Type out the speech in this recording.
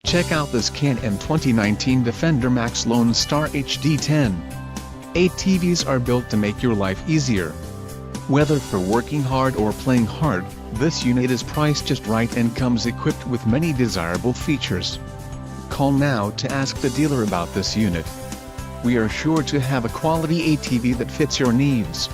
Check out this Can-Am 2019 Defender Max Lone Star HD10. ATVs are built to make your life easier. Whether for working hard or playing hard, this unit is priced just right and comes equipped with many desirable features. Call now to ask the dealer about this unit. We are sure to have a quality ATV that fits your needs.